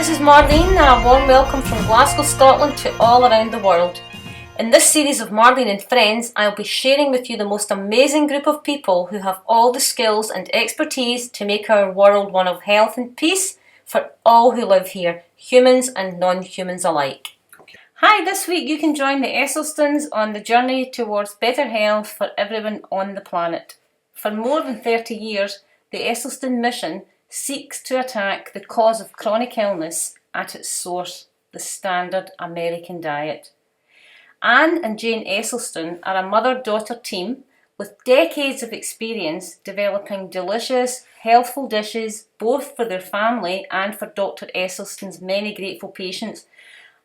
this is Marlene and a warm welcome from Glasgow, Scotland to all around the world. In this series of Marlene and Friends, I'll be sharing with you the most amazing group of people who have all the skills and expertise to make our world one of health and peace for all who live here, humans and non-humans alike. Hi, this week you can join the Esselstyns on the journey towards better health for everyone on the planet. For more than 30 years, the Esselstyn mission seeks to attack the cause of chronic illness at its source, the standard American diet. Anne and Jane Esselstyn are a mother-daughter team with decades of experience developing delicious, healthful dishes both for their family and for Dr. Esselstyn's many grateful patients.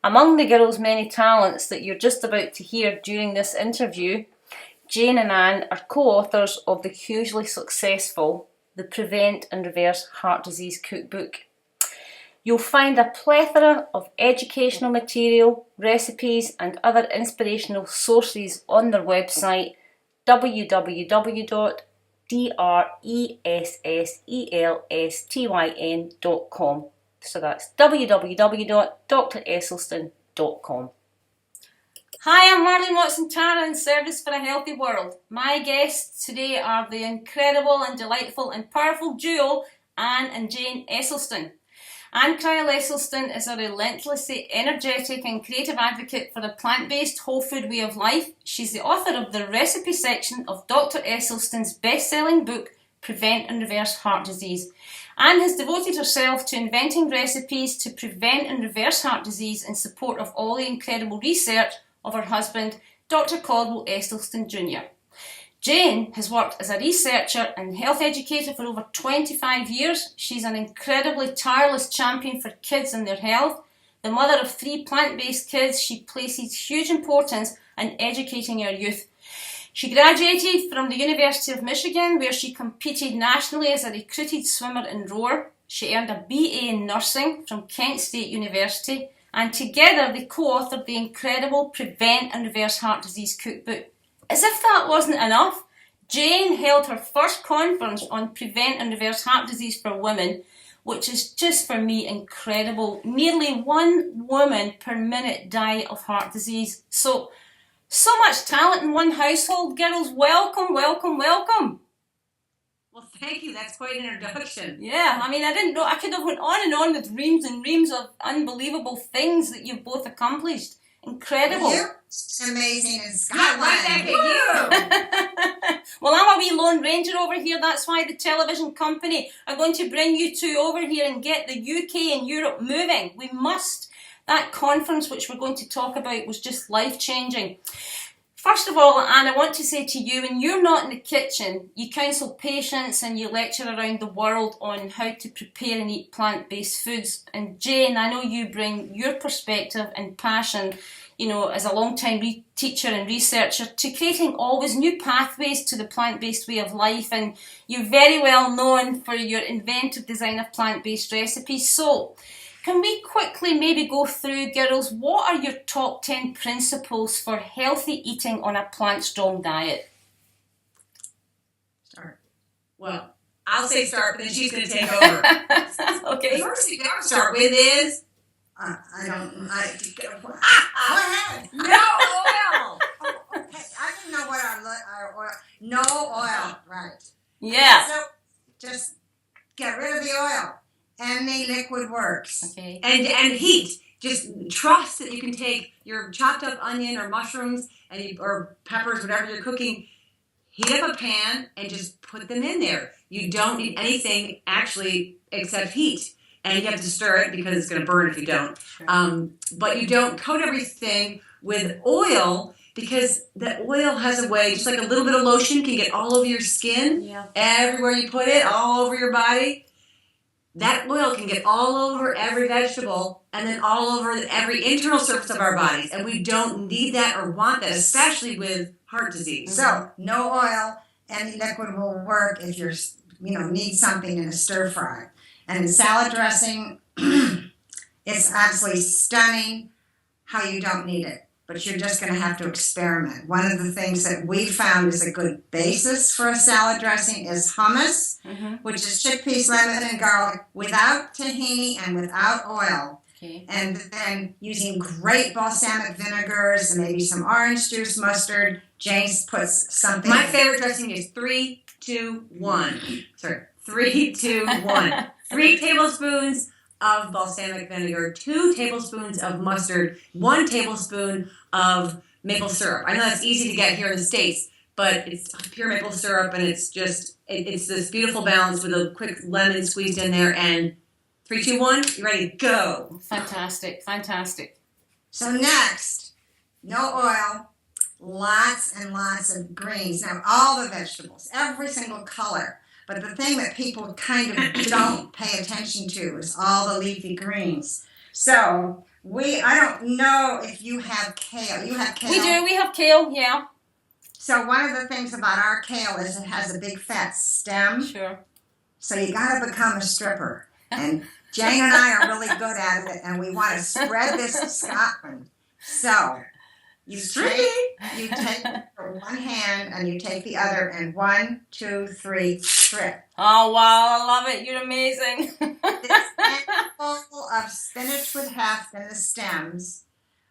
Among the girls' many talents that you're just about to hear during this interview, Jane and Anne are co-authors of the hugely successful The Prevent and Reverse Heart Disease Cookbook. You'll find a plethora of educational material, recipes and other inspirational sources on their website www.dresselstyn.com. So that's www.dresselstyn.com. Hi, I'm Marlene Watson-Tara in Service for a Healthy World. My guests today are the incredible and delightful and powerful duo Anne and Jane Esselstyn. Anne Esselstyn is a relentlessly energetic and creative advocate for a plant-based whole food way of life. She's the author of the recipe section of Dr. Esselstyn's best-selling book, Prevent and Reverse Heart Disease. Anne has devoted herself to inventing recipes to prevent and reverse heart disease in support of all the incredible research of her husband, Dr. Caldwell Esselstyn Jr. Jane has worked as a researcher and health educator for over 25 years. She's an incredibly tireless champion for kids and their health. The mother of 3 plant-based kids, she places huge importance in educating our youth. She graduated from the University of Michigan, where she competed nationally as a recruited swimmer and rower. She earned a BA in nursing from Kent State University, and together they co-authored the incredible Prevent and Reverse Heart Disease Cookbook. As if that wasn't enough, Jane held her first conference on Prevent and Reverse Heart Disease for women, which is just for me incredible. Nearly 1 woman per minute die of heart disease. So much talent in one household. Girls, welcome, welcome, welcome. Well, thank you. That's quite an introduction. Yeah, I mean, I didn't know. I could have went on and on with reams and reams of unbelievable things that you've both accomplished. Incredible. You're amazing in Not right back Scotland. at you. Well, I'm a wee lone ranger over here. That's why the television company are going to bring you two over here and get the UK and Europe moving. We must. That conference, which we're going to talk about, was just life-changing. First of all, Anne, I want to say to you, when you're not in the kitchen, you counsel patients and you lecture around the world on how to prepare and eat plant-based foods. And Jane, I know you bring your perspective and passion, as a long-time teacher and researcher, to creating always new pathways to the plant-based way of life. And you're very well known for your inventive design of plant-based recipes. So, can we quickly maybe go through, girls, what are your top 10 principles for healthy eating on a plant-strong diet? Start. Well, I'll say start, but then she's going to take over. Okay. The first thing I would start with is Go ahead. no oil. Okay, I didn't know what our oil. No oil, right? Yeah. So just get rid of the oil. Any liquid works. Okay. And heat. Just trust that you can take your chopped up onion or mushrooms or peppers, whatever you're cooking, heat up a pan and just put them in there. You don't need anything actually except heat. And you have to stir it because it's going to burn if you don't. But you don't coat everything with oil because the oil has a way, just like a little bit of lotion can get all over your skin, everywhere you put it, all over your body. That oil can get all over every vegetable and then all over every internal surface of our bodies. And we don't need that or want that, especially with heart disease. So no oil. Any liquid will work if you're, need something in a stir fry. And in salad dressing, it's absolutely stunning how you don't need it. but you're just going to have to experiment. One of the things that we found is a good basis for a salad dressing is hummus, which is chickpeas, lemon, and garlic without tahini and without oil. Okay. And then using great balsamic vinegars and maybe some orange juice, mustard. James puts something. My favorite dressing is 3, 2, 1. Sorry, 3, 2, 1. 3 tablespoons of balsamic vinegar, 2 tablespoons of mustard, 1 tablespoon of maple syrup. I know that's easy to get here in the States, but it's pure maple syrup, and it's just, it's this beautiful balance with a quick lemon squeezed in there, and 3, 2, 1, you ready to go. Fantastic, fantastic. So next, no oil, lots and lots of greens. Now, all the vegetables, every single color. But the thing that people kind of don't pay attention to is all the leafy greens. So I don't know if you have kale. You have kale? We do. We have kale, yeah. So one of the things about our kale is it has a big fat stem. Sure. So you got to become a stripper. And Jane and I are really good at it, and we want to spread this to Scotland. So you take one hand and you take the other, and 1, 2, 3, strip. Oh, wow, I love it. You're amazing. This handful of spinach with heft and the stems,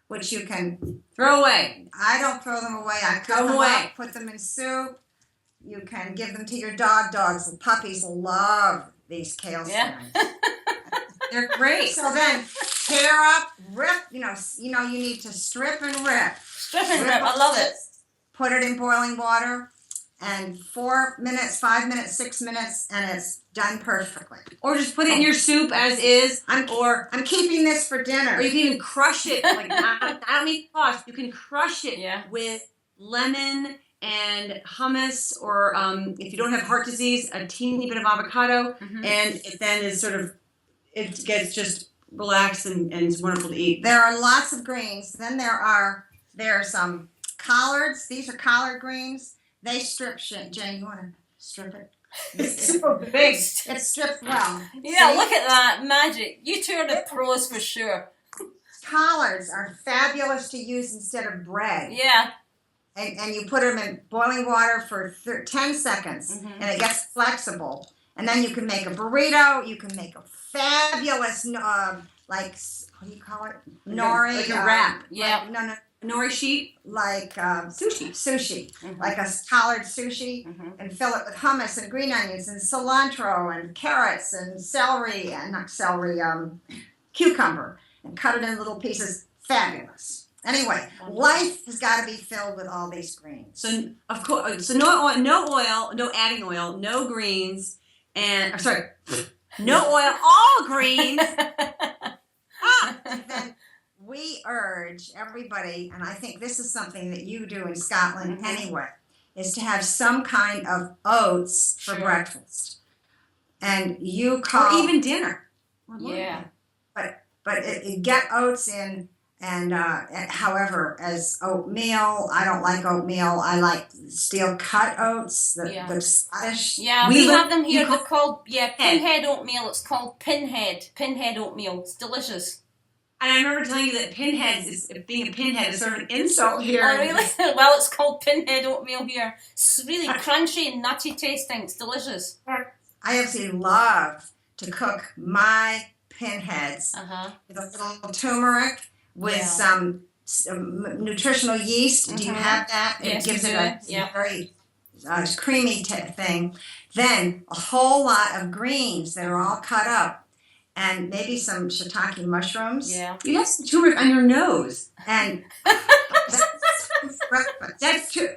which you can throw away. I don't throw them away. I cut them away. Put them in soup. You can give them to your dog. Dogs and puppies love these kale stems. They're great. So then tear up, rip. You need to strip and rip. Strip and rip. I love it. Put it in boiling water, and 4 minutes, 5 minutes, 6 minutes, and it's done perfectly. Or just put it in your soup as is. I'm keeping this for dinner. Or you can even crush it. Like I don't mean toss. You can crush it with lemon and hummus, or if you don't have heart disease, a teeny bit of avocado, and it then is sort of, it gets just relaxed and it's wonderful to eat. There are lots of greens. Then there are some collards. These are collard greens. They strip shit. Jane, you want to strip it? It's so big. It's stripped well. Yeah, See? look at that. Magic. You two are the pros for sure. Collards are fabulous to use instead of bread. Yeah. And you put them in boiling water for 10 seconds, and it gets flexible. And then you can make a burrito. You can make a fabulous, what do you call it? Nori. Like a wrap. Yeah. No. Nori sheet. Like sushi. Sushi. Like a collard sushi. And fill it with hummus and green onions and cilantro and carrots and celery, and not celery, cucumber. And cut it in little pieces. Fabulous. Anyway, life has got to be filled with all these greens. So of course, no oil, no adding oil, no greens, and no oil, all greens. And then we urge everybody, and I think this is something that you do in Scotland anyway, is to have some kind of oats for breakfast, and you call, or even dinner. Yeah. But get oats in. And however, as oatmeal, I don't like oatmeal. I like steel cut oats, the Scottish. Yeah, we have them here. They're called pinhead oatmeal. It's called pinhead oatmeal. It's delicious. And I remember telling you that being a pinhead is sort of an insult here. Oh, really? Well, it's called pinhead oatmeal here. It's really crunchy and nutty tasting. It's delicious. I absolutely love to cook my pinheads with a little turmeric. With some nutritional yeast. Do you have that? Yes, it gives it a very creamy thing. Then a whole lot of greens that are all cut up. And maybe some shiitake mushrooms. Yeah. You have some turmeric on your nose. And that's true.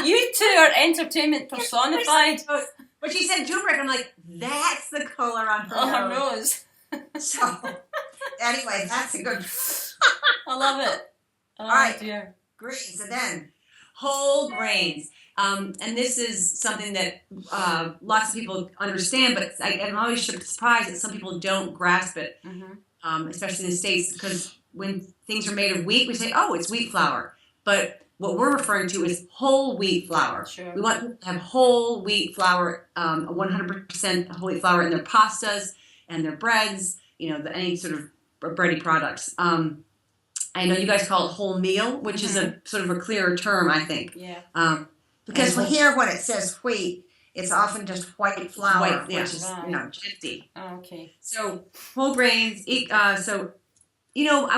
You two are entertainment personified. When she said turmeric, I'm like, that's the color on her nose. So, anyway, that's a good. I love it. Oh, all right, dear. Greens, and then whole grains. And this is something that lots of people understand, but I'm always surprised that some people don't grasp it, especially in the States, because when things are made of wheat, we say, oh, it's wheat flour. But what we're referring to is whole wheat flour. Sure. We want to have whole wheat flour, 100% whole wheat flour in their pastas and their breads, any sort of bready products. I know you guys call it wholemeal, which is a sort of a clearer term, I think. Yeah. Because here when it says wheat, it's often just white flour, White, yeah. which is, Empty. Okay. So whole grains. I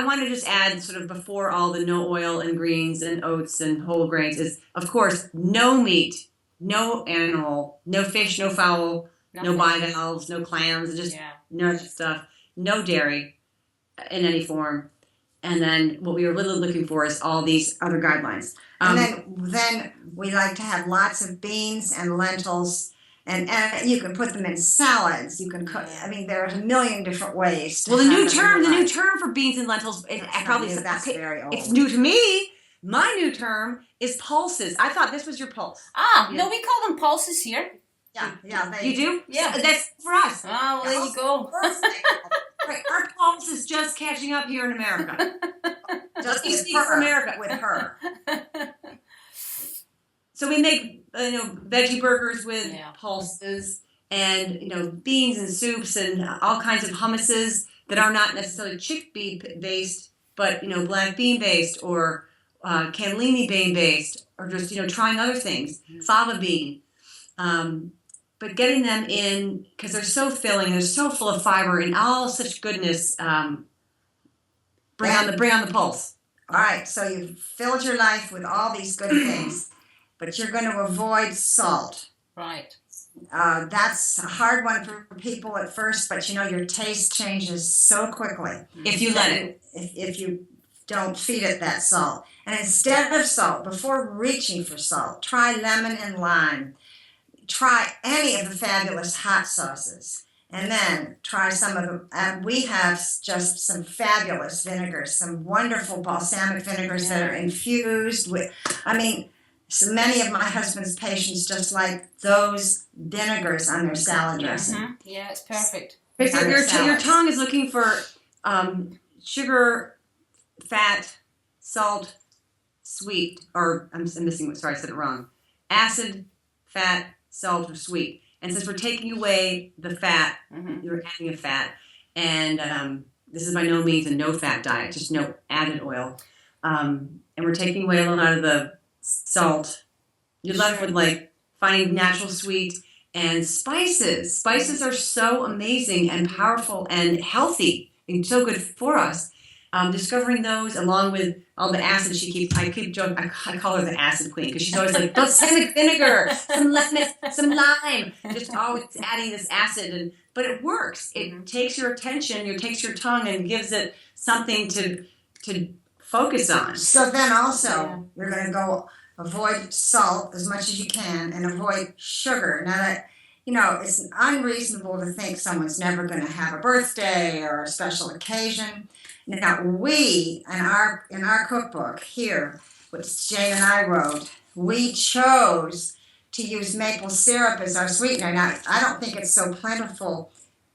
want to just add sort of before all the no oil and greens and oats and whole grains is, of course, no meat, no animal, no fish, no fowl, Nothing. no bivalves, no clams, just none of that stuff. No dairy in any form. And then what we were really looking for is all these other guidelines. And then we like to have lots of beans and lentils, and you can put them in salads. You can cook. I mean, there's a million different ways. The new term for beans and lentils, that's very old. It's new to me. My new term is pulses. I thought this was your pulse. No, we call them pulses here. Yeah. You do? Yeah. So that's for us. Oh, well, there you go. Right, our pulse is just catching up here in America. Just You speak for America. with her. So we make veggie burgers with pulses, and beans and soups and all kinds of hummuses that are not necessarily chickpea based, but black bean based or cannellini bean based, or just trying other things, fava bean. But getting them in, because they're so filling, they're so full of fiber and all such goodness. Bring on the pulse. All right, so you've filled your life with all these good things, but you're going to avoid salt. Right. That's a hard one for people at first, but your taste changes so quickly. If you let it. If you don't feed it that salt. And instead of salt, before reaching for salt, try lemon and lime. Try any of the fabulous hot sauces, and then try some of them. And we have just some fabulous vinegars, some wonderful balsamic vinegars that are infused with, so many of my husband's patients just like those vinegars on their salad dressing. Mm-hmm. Yeah, it's perfect. Your tongue is looking for sugar, fat, salt, sweet, or I'm missing, sorry, I said it wrong. Acid, fat, salt, or sweet. And since we're taking away the fat, you're adding a fat. And this is by no means a no-fat diet, just no added oil. And we're taking away a lot of the salt. You're left with finding natural sweet and spices. Spices are so amazing and powerful and healthy and so good for us. Discovering those along with all the acid I keep joking, I call her the acid queen because she's always like, balsamic vinegar, some lemon, some lime, just always adding this acid. But it works. It takes your attention, it takes your tongue and gives it something to focus on. So then also, you're going to go avoid salt as much as you can and avoid sugar. Now that, it's unreasonable to think someone's never going to have a birthday or a special occasion. Now we, in our cookbook here, which Jane and I wrote, we chose to use maple syrup as our sweetener. Now I don't think it's so plentiful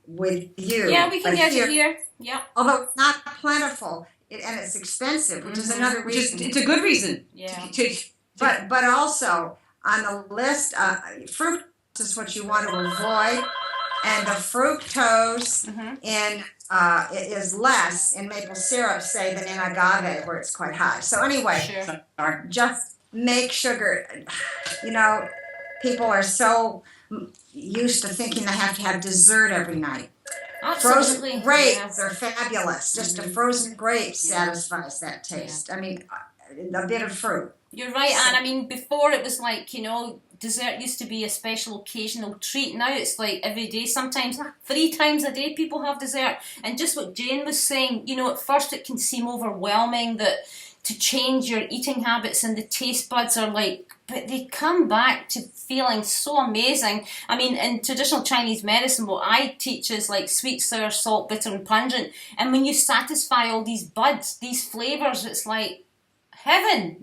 with you. Yeah, we can get it here. Yeah. Although it's not plentiful, and it's expensive, which is another reason. It's a good reason. Yeah. But also on the list, fruit is what you want to avoid, and the fructose in it is less in maple syrup, say, than in agave, where it's quite high. So anyway, just make sugar. People are so used to thinking they have to have dessert every night. Absolutely. Frozen grapes are fabulous. Just a frozen grape satisfies that taste. A bit of fruit. You're right, Anne. Before it was dessert used to be a special occasional treat. Now it's every day, sometimes 3 times a day people have dessert. And just what Jane was saying, at first it can seem overwhelming that to change your eating habits and the taste buds are but they come back to feeling so amazing. In traditional Chinese medicine, what I teach is sweet, sour, salt, bitter and pungent. And when you satisfy all these buds, these flavors, it's heaven,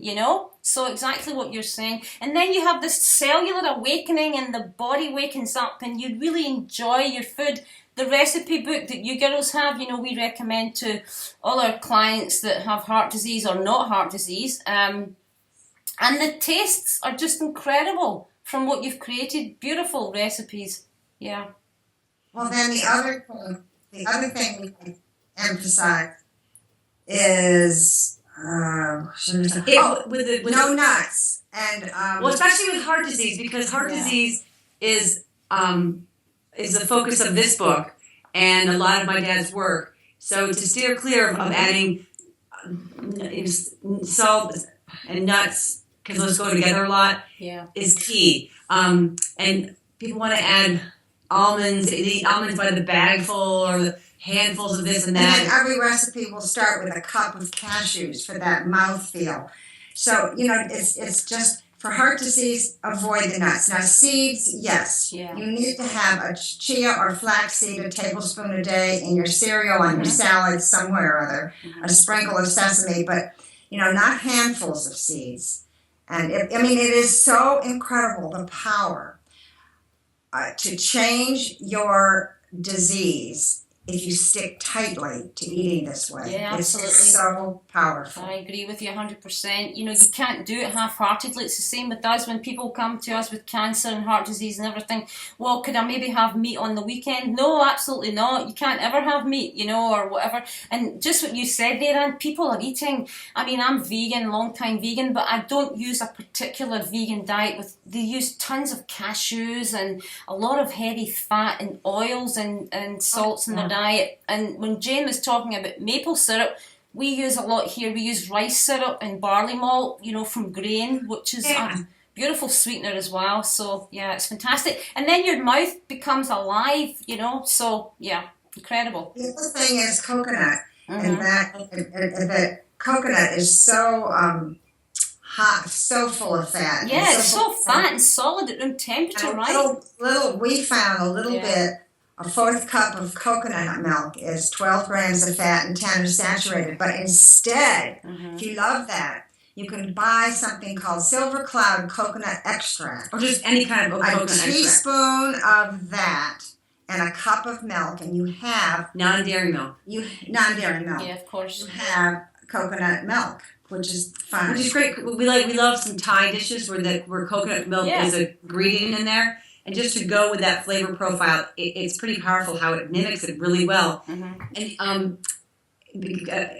So exactly what you're saying. And then you have this cellular awakening and the body wakens up and you really enjoy your food. The recipe book that you girls have, we recommend to all our clients that have heart disease or not heart disease. And the tastes are just incredible from what you've created. Beautiful recipes. Yeah. Well, then the other thing we emphasize is with no nuts. And well, especially with heart disease, because heart disease is the focus of this book and a lot of my dad's work. So to steer clear of adding salt and nuts, because those go together a lot, is key. And people want to add almonds. They eat almonds by the bagful or the handfuls of this and that. And then every recipe will start with a cup of cashews for that mouthfeel. So, it's just, for heart disease, avoid the nuts. Now, seeds, yes. Yeah. You need to have a chia or flaxseed, a tablespoon a day in your cereal, on your salad, somewhere or other. A sprinkle of sesame, but, not handfuls of seeds. And, it is so incredible, the power to change your disease if you stick tightly to eating this way. Yeah, absolutely. It's so powerful. I agree with you 100%. You can't do it half-heartedly. It's the same with us when people come to us with cancer and heart disease and everything. Well, could I maybe have meat on the weekend? No, absolutely not. You can't ever have meat, or whatever. And just what you said there, Anne, people are eating. I'm vegan, long-time vegan, but I don't use a particular vegan diet. They use tons of cashews and a lot of heavy fat and oils and salts in their diet. And when Jane was talking about maple syrup, we use a lot here. We use rice syrup and barley malt, from grain, which is a beautiful sweetener as well. So, it's fantastic. And then your mouth becomes alive, So, incredible. The other thing is coconut. And that coconut is so hot, so full of fat. Yeah, it's so fat and solid at room temperature, right? We found a little bit. A fourth cup of coconut milk is 12 grams of fat and 10 are saturated. But instead, if you love that, you can buy something called Silver Cloud coconut extract. Or just any kind of coconut extract. A teaspoon of that and a cup of milk, and you have... Non-dairy milk. Non-dairy milk. Yeah, of course. You have coconut milk, which is fun. Which is great. We love some Thai dishes where coconut milk is a ingredient in there. And just to go with that flavor profile, it's pretty powerful how it mimics it really well. And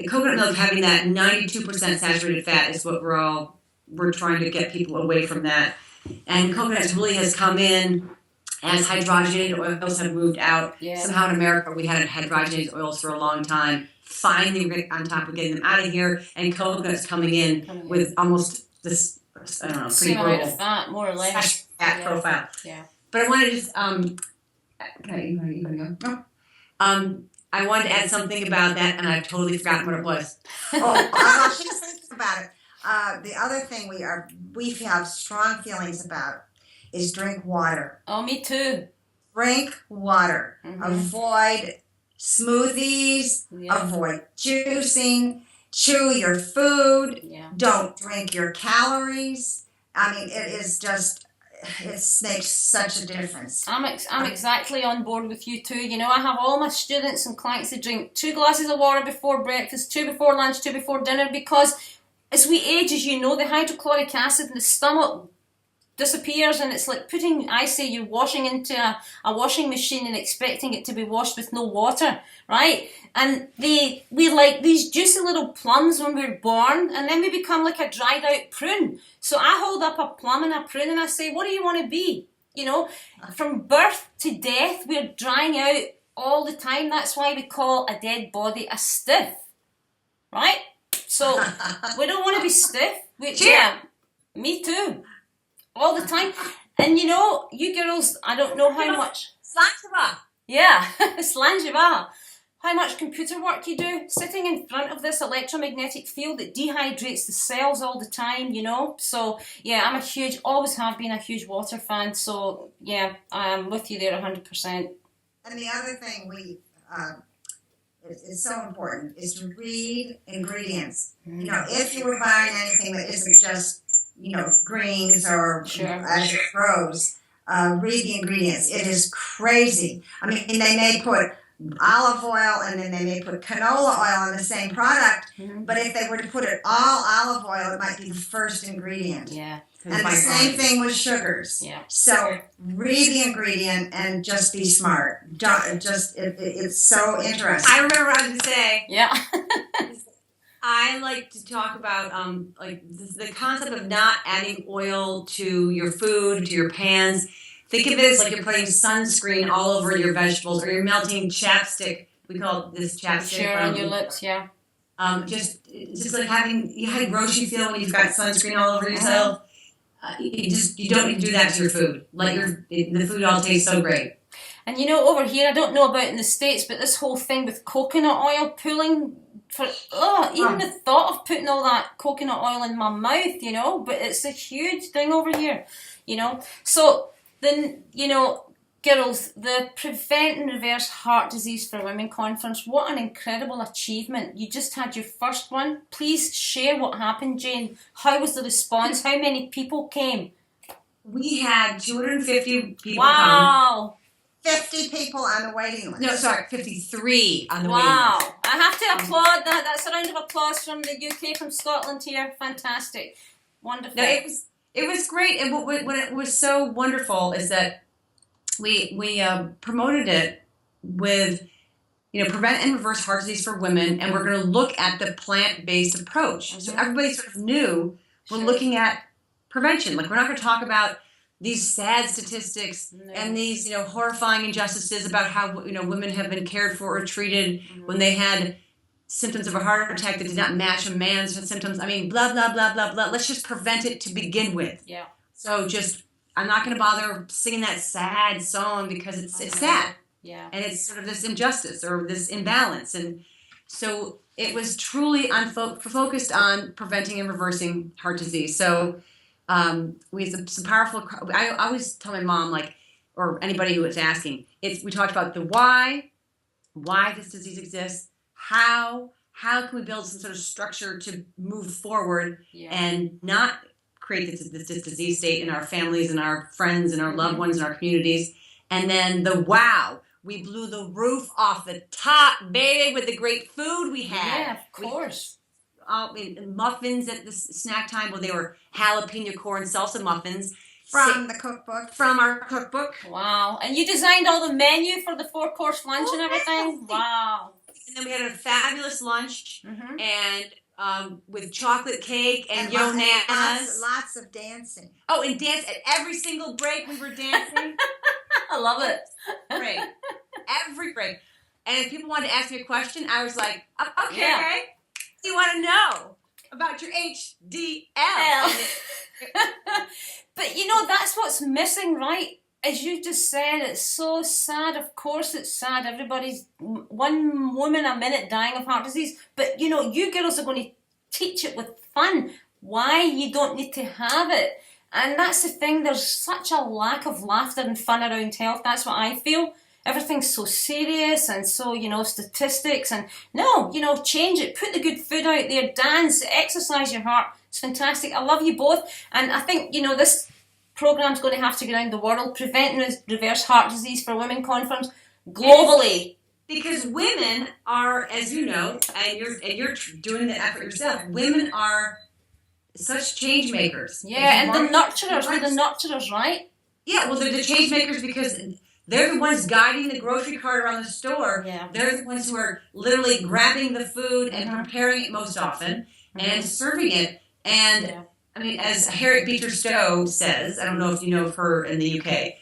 coconut milk having that 92% saturated fat is what we're trying to get people away from that. And coconut really has come in as hydrogenated oils have moved out. Yeah. Somehow in America we had hydrogenated oils for a long time. Finally, we're on top of getting them out of here, and coconut's coming in with almost this, pretty same amount of fat, more or less. Fat profile. Yeah. But I want to just, you want to go? I wanted to add something about that, and I've totally forgotten what it was. I was just thinking about it. The other thing we have strong feelings about is drink water. Oh, me too. Drink water. Avoid smoothies. Avoid juicing. Chew your food. Don't drink your calories. It is just... It makes such a difference. I'm exactly on board with you too. I have all my students and clients that drink 2 glasses of water before breakfast, 2 before lunch, 2 before dinner, because as we age, as you know, the hydrochloric acid in the stomach disappears, and it's like you're washing into a washing machine and expecting it to be washed with no water, right? And we like these juicy little plums when we're born, and then we become like a dried out prune. So I hold up a plum and a prune and I say, what do you want to be? From birth to death, we're drying out all the time. That's why we call a dead body a stiff, right? So we don't want to be stiff. Me too. All the time. And you girls, I don't know how much... Slanjava. Yeah, Slanjava. How much computer work you do, sitting in front of this electromagnetic field that dehydrates the cells all the time, So, I'm always have been a huge water fan. So, I'm with you there 100%. And the other thing is so important is to read ingredients. If you were buying anything that isn't just greens or as it grows, read the ingredients. It is crazy. They may put olive oil and then they may put canola oil in the same product, but if they were to put it all olive oil, it might be the first ingredient. Yeah. And the same thing with sugars. Yeah. So read the ingredient and just be smart. It's so interesting. I remember what I was going to say. Yeah. I like to talk about like the concept of not adding oil to your food, to your pans. Think of it as like you're putting sunscreen all over your vegetables, or you're melting chapstick. We call this chapstick. Sure, on your lips, yeah. Just like having you had a grocery feel when you've got sunscreen all over yourself. You don't need to do that to your food. Let the food all taste so great. And you know, over here, I don't know about in the States, but this whole thing with coconut oil pulling for, even the thought of putting all that coconut oil in my mouth, you know, but it's a huge thing over here, you know. So then, you know, girls, the Prevent and Reverse Heart Disease for Women conference, what an incredible achievement. You just had your first one. Please share what happened, Jane. How was the response? How many people came? We had 250 people wow. come. 50 people on the waiting list. No, sorry, 53 on the waiting list. Wow. I have to applaud that. That's a round of applause from the UK, from Scotland here. Fantastic. Wonderful. No, it was great. And what it was so wonderful is that we promoted it with, you know, Prevent and Reverse Heart Disease for Women, and we're going to look at the plant-based approach. Mm-hmm. So everybody sort of knew we're looking at prevention. Like, we're not going to talk about these sad statistics and these, you know, horrifying injustices about how, you know, women have been cared for or treated when they had symptoms of a heart attack that did not match a man's symptoms. I mean, blah, blah, blah, blah, blah. Let's just prevent it to begin with. Yeah. So I'm not going to bother singing that sad song because it's sad. Yeah. And it's sort of this injustice or this imbalance. And so it was truly focused on preventing and reversing heart disease. So we had some powerful. I always tell my mom, like, or anybody who is asking, we talked about the why this disease exists, how can we build some sort of structure to move forward and not create this disease state in our families and our friends and our loved ones and our communities, and then the wow. We blew the roof off the top, baby, with the great food we had. Yeah, of course. Muffins at the snack time. Well, they were jalapeno corn salsa muffins. From the cookbook. From our cookbook. Wow. And you designed all the menu for the 4-course lunch and everything? Wow. And then we had a fabulous lunch and with chocolate cake and yo-nanas. Lots of dancing. Oh, and dance at every single break we were dancing. I love it. Break. Every break. And if people wanted to ask me a question, I was like, okay. Yeah. You want to know about your HDL. But you know, that's what's missing, right? As you just said, it's so sad. Of course it's sad. Everybody's one woman a minute dying of heart disease. But you know, you girls are going to teach it with fun. Why you don't need to have it. And that's the thing, there's such a lack of laughter and fun around health. That's what I feel. Everything's so serious and so, you know, statistics. And no, you know, change it. Put the good food out there. Dance. Exercise your heart. It's fantastic. I love you both. And I think, you know, this program's going to have to go around the world. Prevent and Reverse Heart Disease for Women conference globally. Because women are, as you know, and you're doing the effort yourself, women are such change makers. Yeah, and the nurturers. They're the nurturers, right? Yeah, well, they're the change makers because they're the ones guiding the grocery cart around the store. Yeah. They're the ones who are literally grabbing the food and preparing it most often and serving it. And, I mean, as Harriet Beecher Stowe says, I don't know if you know of her in the UK,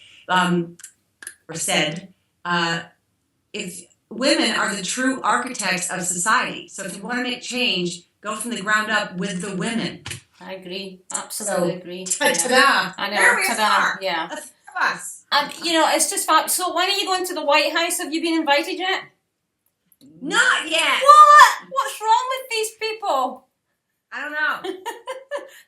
or said, if women are the true architects of society. So if you want to make change, go from the ground up with the women. I agree. Absolutely agree. Ta-da! I know. There we Ta-da. are. Yeah. That's us. You know, it's just fab. So when are you going to the White House? Have you been invited yet? Not yet. What? What's wrong with these people? I don't know.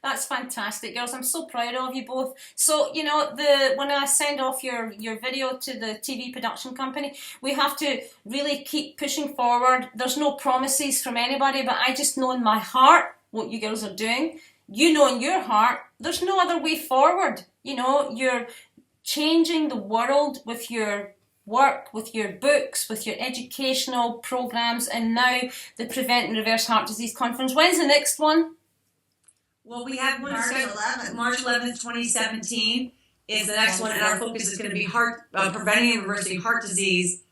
That's fantastic, girls. I'm so proud of you both. So, you know, when I send off your video to the TV production company, we have to really keep pushing forward. There's no promises from anybody, but I just know in my heart what you girls are doing. You know in your heart, there's no other way forward. You know, you're changing the world with your work, with your books, with your educational programs, and now the Prevent and Reverse Heart Disease Conference. When's the next one? Well, we have one March 11th. March 11th, 2017 is the next one, and our focus is going to be preventing and reversing heart disease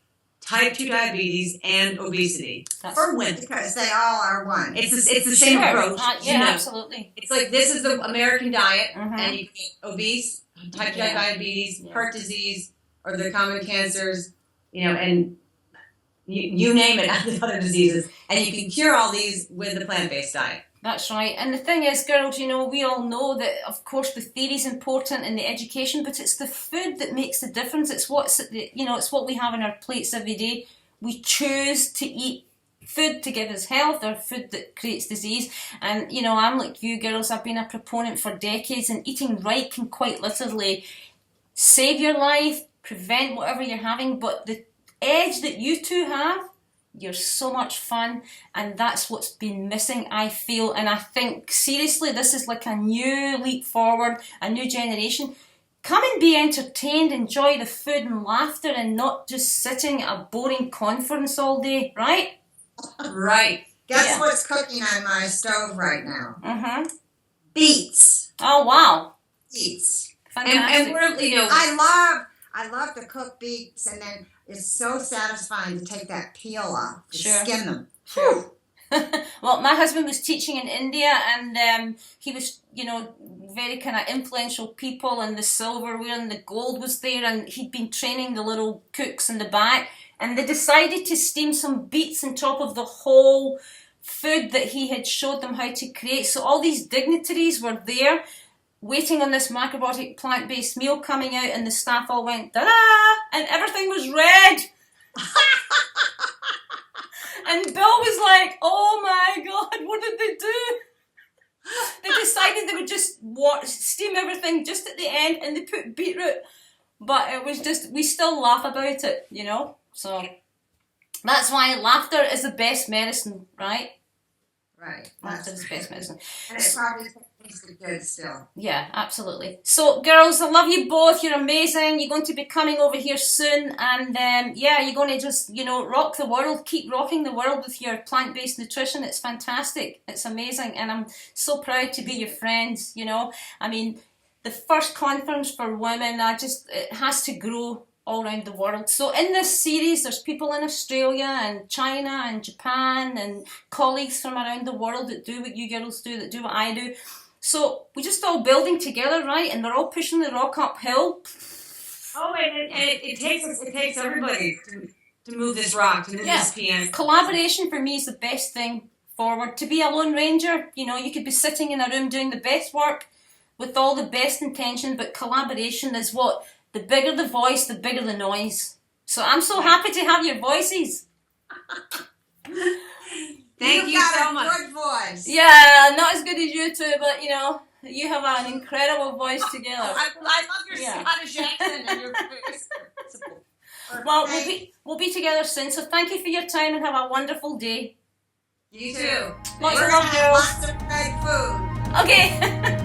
type 2 diabetes and obesity for women. Because they all are one. It's the same approach. Yeah, absolutely. It's like this is the American diet, Mhm. and you get obese, type 2 Yeah. diabetes, Yeah. heart disease, or the common cancers, and you name it, other diseases, and you can cure all these with the plant-based diet. That's right. And the thing is, girls, we all know that, of course, the theory's important and the education, but it's the food that makes the difference. It's it's what we have on our plates every day. We choose to eat food to give us health or food that creates disease. And, I'm like you girls, I've been a proponent for decades, and eating right can quite literally save your life, prevent whatever you're having. But the edge that you two have, you're so much fun, and that's what's been missing, I feel. And I think, seriously, this is like a new leap forward, a new generation. Come and be entertained, enjoy the food and laughter, and not just sitting at a boring conference all day, right? Right. Guess what's cooking on my stove right now? Mm-hmm. Beets. Oh, wow. Beets. Fantastic. And we're, I love to cook beets, and then it's so satisfying to take that peel off, to Sure. skin them. Sure. Well, my husband was teaching in India, and he was, very kind of influential people, and the silverware and the gold was there, and he'd been training the little cooks in the back, and they decided to steam some beets on top of the whole food that he had showed them how to create. So all these dignitaries were there, waiting on this macrobiotic plant-based meal coming out, and the staff all went, da-da, and everything was red. And Bill was like, oh my God, what did they do? They decided they would just steam everything just at the end, and they put beetroot. But it was just, we still laugh about it, So that's why laughter is the best medicine, right? Right. Laughter is the best medicine. And it probably tasted good still. Yeah, absolutely. So, girls, I love you both. You're amazing. You're going to be coming over here soon. And, you're going to just, rock the world. Keep rocking the world with your plant-based nutrition. It's fantastic. It's amazing. And I'm so proud to be your friends, I mean, the first conference for women, it has to grow all around the world. So in this series, there's people in Australia and China and Japan and colleagues from around the world that do what you girls do, that do what I do. So we're just all building together, right? And we're all pushing the rock uphill. Oh, and it takes everybody to move this rock, to move this PM. Collaboration for me is the best thing forward. To be a lone ranger, you could be sitting in a room doing the best work with all the best intention, but collaboration is what, the bigger the voice, the bigger the noise. So I'm so happy to have your voices. Thank you so much. Good voice. Yeah, not as good as you two, but you have an incredible voice together. I love your Scottish accent and your Well, we'll be together soon. So thank you for your time, and have a wonderful day. You too. Lots of love, girls. Lots of great food. Okay.